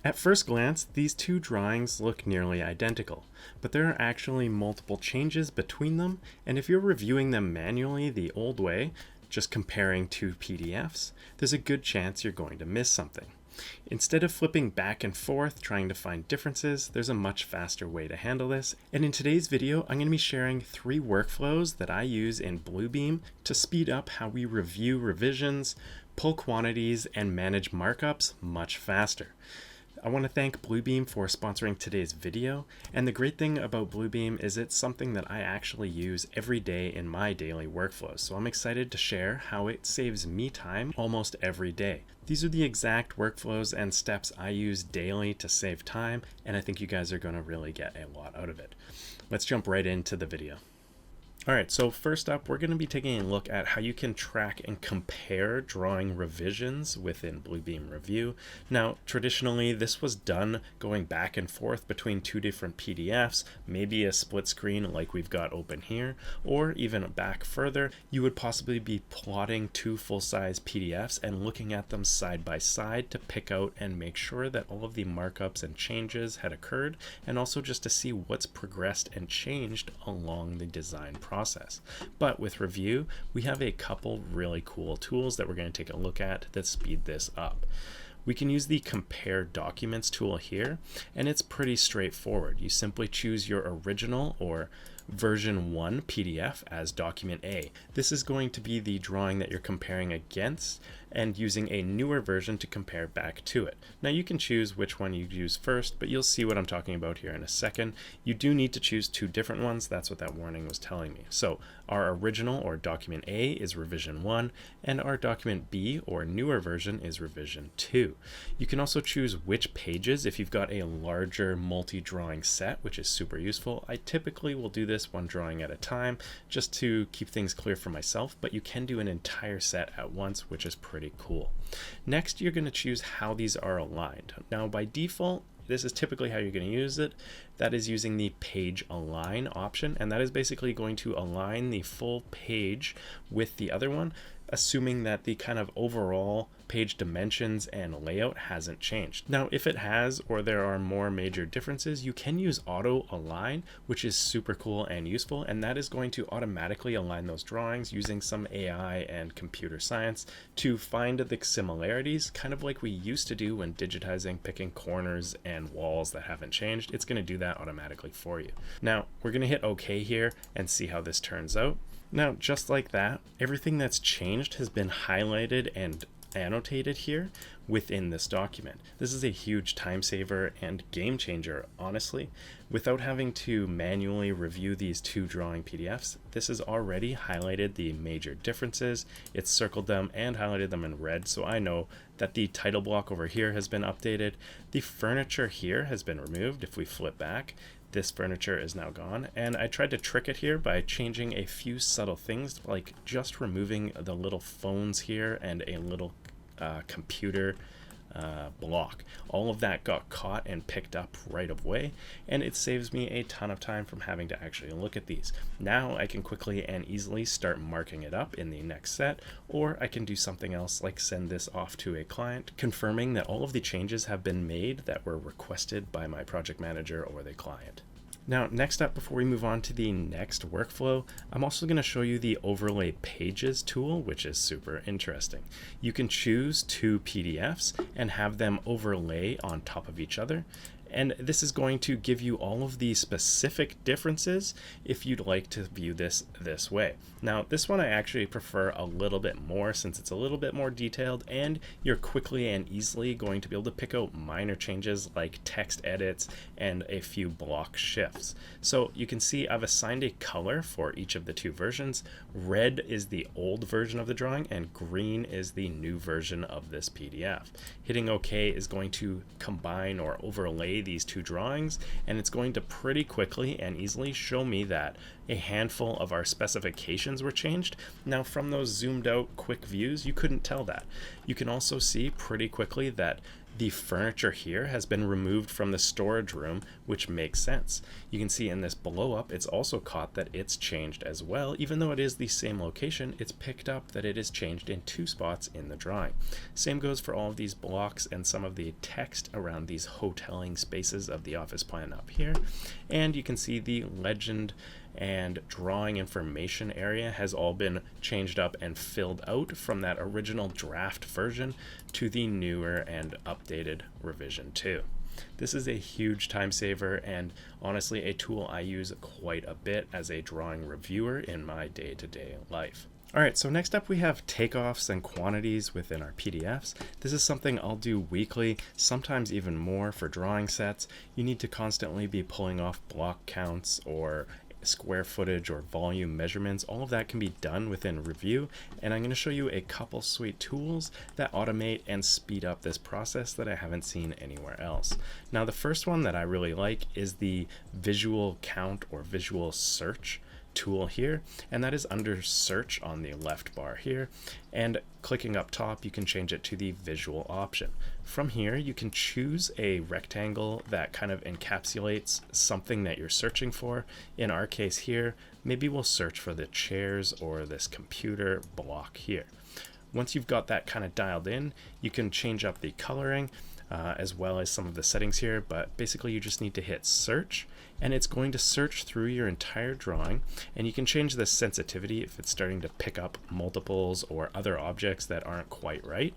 At first glance, these two drawings look nearly identical, but there are actually multiple changes between them, and if you're reviewing them manually the old way, just comparing two PDFs, there's a good chance you're going to miss something. Instead of flipping back and forth trying to find differences, there's a much faster way to handle this, and in today's video I'm going to be sharing 3 workflows that I use in Bluebeam to speed up how we review revisions, pull quantities, and manage markups much faster. I want to thank Bluebeam for sponsoring today's video, and the great thing about Bluebeam is it's something that I actually use every day in my daily workflows, so I'm excited to share how it saves me time almost every day. These are the exact workflows and steps I use daily to save time, and I think you guys are going to really get a lot out of it. Let's jump right into the video. Alright, so first up, we're going to be taking a look at how you can track and compare drawing revisions within Bluebeam Revu. Now, traditionally, this was done going back and forth between 2 different PDFs, maybe a split screen like we've got open here, or even back further, you would possibly be plotting 2 full-size PDFs and looking at them side by side to pick out and make sure that all of the markups and changes had occurred, and also just to see what's progressed and changed along the design process. But with Revu, we have a couple really cool tools that we're going to take a look at that speed this up. We can use the Compare Documents tool here, and it's pretty straightforward. You simply choose your original or version 1 PDF as document A. This is going to be the drawing that you're comparing against, and using a newer version to compare back to it. Now you can choose which one you use first, but you'll see what I'm talking about here in a second. You do need to choose 2 different ones. That's what that warning was telling me. So our original or document A is revision 1, and our document B or newer version is revision 2. You can also choose which pages if you've got a larger multi-drawing set, which is super useful. I typically will do this one drawing at a time just to keep things clear for myself, but you can do an entire set at once, which is pretty cool. Next, you're going to choose how these are aligned. Now, by default, this is typically how you're going to use it. That is using the page align option, and that is basically going to align the full page with the other one, assuming that the kind of overall page dimensions and layout hasn't changed. Now, if it has, or there are more major differences, you can use auto align, which is super cool and useful, and that is going to automatically align those drawings using some AI and computer science to find the similarities, kind of like we used to do when digitizing, picking corners and walls that haven't changed. It's going to do that automatically for you. Now, we're going to hit OK here and see how this turns out. Now, just like that, everything that's changed has been highlighted and annotated here within this document. This is a huge time saver and game changer, honestly. Without having to manually review these 2 drawing PDFs, this has already highlighted the major differences. It's circled them and highlighted them in red, so I know that the title block over here has been updated. The furniture here has been removed. If we flip back, this furniture is now gone, and I tried to trick it here by changing a few subtle things, like just removing the little phones here and a little computer block. All of that got caught and picked up right away, and it saves me a ton of time from having to actually look at these. Now I can quickly and easily start marking it up in the next set, or I can do something else like send this off to a client, confirming that all of the changes have been made that were requested by my project manager or the client. Now, next up, before we move on to the next workflow, I'm also going to show you the Overlay Pages tool, which is super interesting. You can choose 2 PDFs and have them overlay on top of each other. And this is going to give you all of the specific differences if you'd like to view this way. Now, this one I actually prefer a little bit more since it's a little bit more detailed, and you're quickly and easily going to be able to pick out minor changes like text edits and a few block shifts. So you can see I've assigned a color for each of the 2 versions. Red is the old version of the drawing and green is the new version of this PDF. Hitting OK is going to combine or overlay these 2 drawings, and it's going to pretty quickly and easily show me that a handful of our specifications were changed. Now, from those zoomed out quick views, you couldn't tell that. You can also see pretty quickly that The furniture here has been removed from the storage room, which makes sense. You can see in this blow up, it's also caught that it's changed as well. Even though it is the same location, it's picked up that it is changed in 2 spots in the drawing. Same goes for all of these blocks and some of the text around these hoteling spaces of the office plan up here. And you can see the legend and drawing information area has all been changed up and filled out from that original draft version to the newer and updated revision 2. This is a huge time saver and honestly a tool I use quite a bit as a drawing reviewer in my day-to-day life. Alright, so next up we have takeoffs and quantities within our PDFs. This is something I'll do weekly, sometimes even more for drawing sets. You need to constantly be pulling off block counts or square footage or volume measurements. All of that can be done within Revu, and I'm going to show you a couple sweet tools that automate and speed up this process that I haven't seen anywhere else. Now, the first one that I really like is the visual count or visual search tool here, and that is under search on the left bar here, and clicking up top you can change it to the visual option. From here you can choose a rectangle that kind of encapsulates something that you're searching for. In our case here, maybe we'll search for the chairs or this computer block here. Once you've got that kind of dialed in, you can change up the coloring as well as some of the settings here, but basically you just need to hit search and it's going to search through your entire drawing, and you can change the sensitivity if it's starting to pick up multiples or other objects that aren't quite right.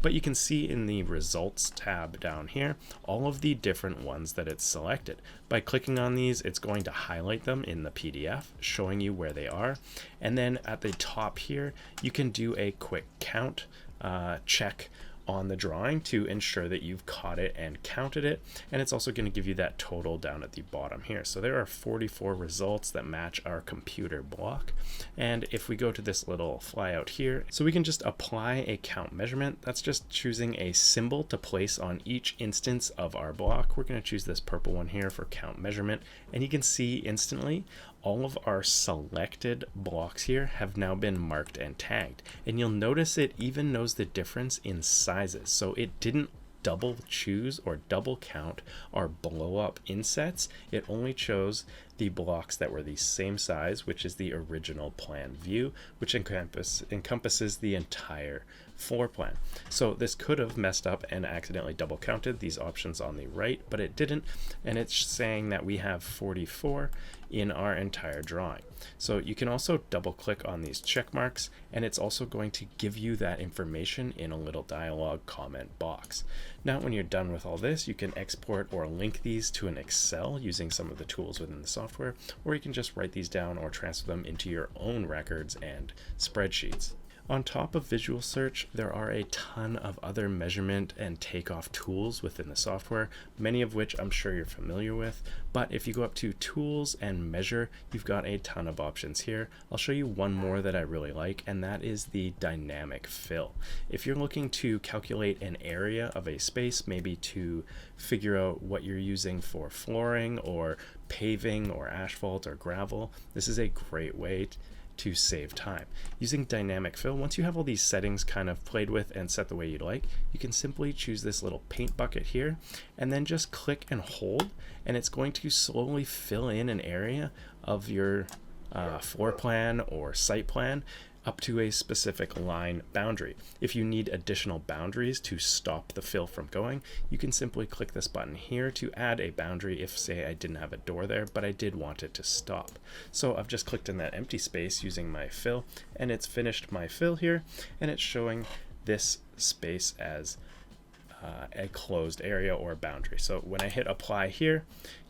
But you can see in the results tab down here all of the different ones that it's selected. By clicking on these, it's going to highlight them in the PDF, showing you where they are, and then at the top here you can do a quick count check on the drawing to ensure that you've caught it and counted it, and it's also going to give you that total down at the bottom here. So there are 44 results that match our computer block, and if we go to this little flyout here, so we can just apply a count measurement. That's just choosing a symbol to place on each instance of our block. We're going to choose this purple one here for count measurement, and you can see instantly all of our selected blocks here have now been marked and tagged, and you'll notice it even knows the difference in sizes. So it didn't double choose or double count our blow up insets. It only chose the blocks that were the same size, which is the original plan view, which encompasses the entire floor plan. So this could have messed up and accidentally double counted these options on the right, but it didn't, and it's saying that we have 44 in our entire drawing. So you can also double click on these check marks, and it's also going to give you that information in a little dialog comment box. Now when you're done with all this, you can export or link these to an Excel using some of the tools within the software, or you can just write these down or transfer them into your own records and spreadsheets. On top of visual search, there are a ton of other measurement and takeoff tools within the software, many of which I'm sure you're familiar with, but if you go up to tools and measure, you've got a ton of options here. I'll show you one more that I really like, and that is the dynamic fill. If you're looking to calculate an area of a space, maybe to figure out what you're using for flooring or paving or asphalt or gravel, this is a great way to save time. Using dynamic fill, once you have all these settings kind of played with and set the way you'd like, you can simply choose this little paint bucket here and then just click and hold, and it's going to slowly fill in an area of your floor plan or site plan up to a specific line boundary. If you need additional boundaries to stop the fill from going, you can simply click this button here to add a boundary if, say, I didn't have a door there, but I did want it to stop. So I've just clicked in that empty space using my fill, and it's finished my fill here, and it's showing this space as a closed area or boundary. So when I hit apply here,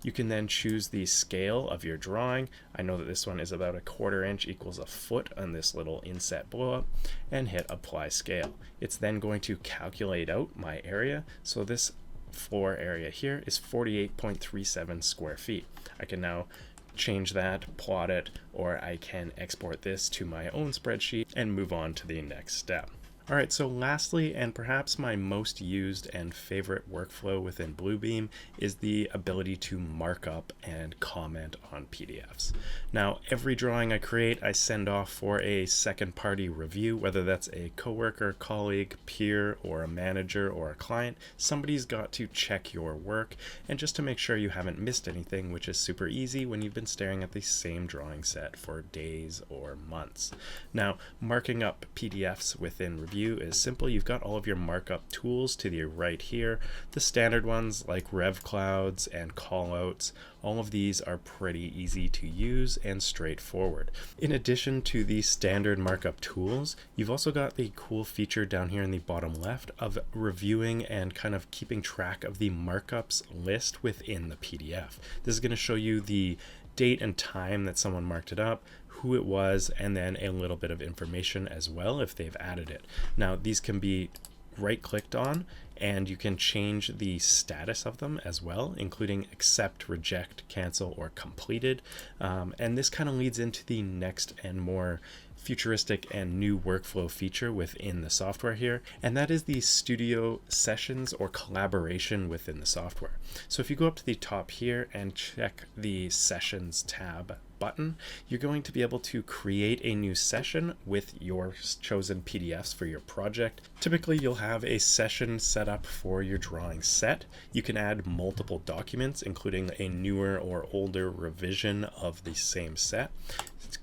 you can then choose the scale of your drawing. I know that this one is about 1/4 inch equals a foot on this little inset blow up, and hit apply scale. It's then going to calculate out my area. So this floor area here is 48.37 square feet. I can now change that, plot it, or I can export this to my own spreadsheet and move on to the next step. All right, so lastly, and perhaps my most used and favorite workflow within Bluebeam is the ability to mark up and comment on PDFs. Now, every drawing I create, I send off for a second-party review, whether that's a coworker, colleague, peer, or a manager or a client. Somebody's got to check your work, and just to make sure you haven't missed anything, which is super easy when you've been staring at the same drawing set for days or months. Now, marking up PDFs within Review is simple. You've got all of your markup tools to the right here. The standard ones like Rev Clouds and callouts, all of these are pretty easy to use and straightforward. In addition to the standard markup tools, you've also got the cool feature down here in the bottom left of reviewing and kind of keeping track of the markups list within the PDF. This is going to show you the date and time that someone marked it up, who it was, and then a little bit of information as well if they've added it. Now, these can be right-clicked on, and you can change the status of them as well, including accept, reject, cancel, or completed. And this kind of leads into the next and more futuristic and new workflow feature within the software here, and that is the studio sessions or collaboration within the software. So if you go up to the top here and check the sessions tab button, you're going to be able to create a new session with your chosen PDFs for your project. Typically, you'll have a session set up for your drawing set. You can add multiple documents, including a newer or older revision of the same set.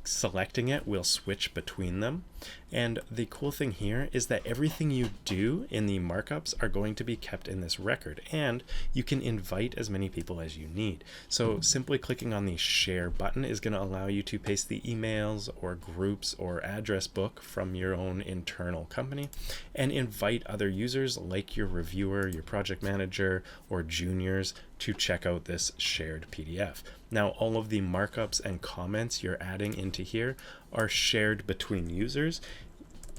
Selecting it will switch between them. And the cool thing here is that everything you do in the markups are going to be kept in this record, and you can invite as many people as you need. So simply clicking on the share button is going to allow you to paste the emails or groups or address book from your own internal company and invite other users like your reviewer, your project manager, or juniors to check out this shared PDF. Now, all of the markups and comments you're adding into here are shared between users.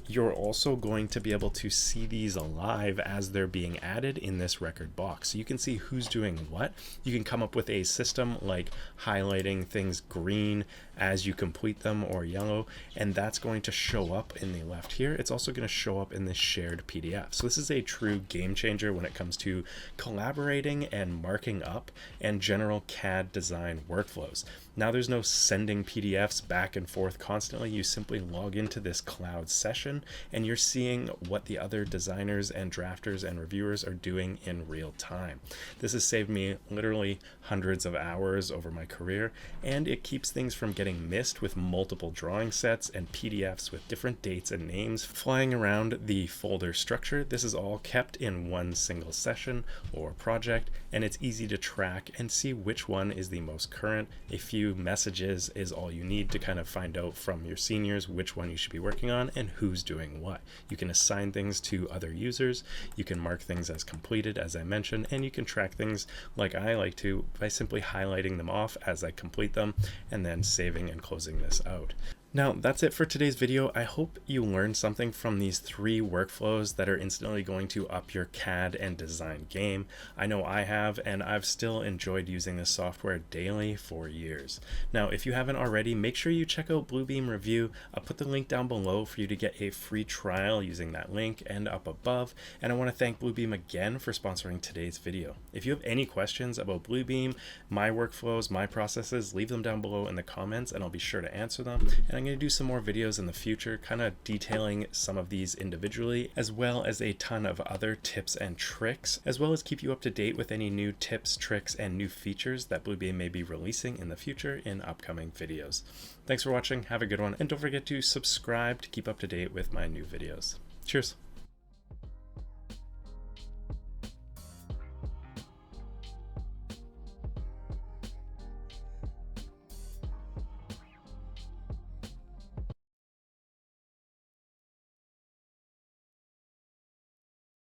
You're also going to be able to see these live as they're being added in this record box. So you can see who's doing what. You can come up with a system like highlighting things green as you complete them or yellow, and that's going to show up in the left here. It's also going to show up in this shared PDF. So this is a true game changer when it comes to collaborating and marking up and general CAD design workflows. Now there's no sending PDFs back and forth constantly. You simply log into this cloud session and you're seeing what the other designers and drafters and reviewers are doing in real time. This has saved me literally hundreds of hours over my career, and it keeps things from getting missed with multiple drawing sets and PDFs with different dates and names flying around the folder structure. This is all kept in one single session or project, and it's easy to track and see which one is the most current. A few messages is all you need to kind of find out from your seniors which one you should be working on and who's doing what. You can assign things to other users, you can mark things as completed, as I mentioned, and you can track things like I like to by simply highlighting them off as I complete them and then saving and closing this out. Now, that's it for today's video. I hope you learned something from these 3 workflows that are instantly going to up your CAD and design game. I know I have, and I've still enjoyed using this software daily for years. Now, if you haven't already, make sure you check out Bluebeam Revu. I'll put the link down below for you to get a free trial using that link, and up above. And I want to thank Bluebeam again for sponsoring today's video. If you have any questions about Bluebeam, my workflows, my processes, leave them down below in the comments, and I'll be sure to answer them. And I'm going to do some more videos in the future kind of detailing some of these individually, as well as a ton of other tips and tricks, as well as keep you up to date with any new tips, tricks, and new features that Bluebeam may be releasing in the future in upcoming videos. Thanks for watching, have a good one, and don't forget to subscribe to keep up to date with my new videos. Cheers!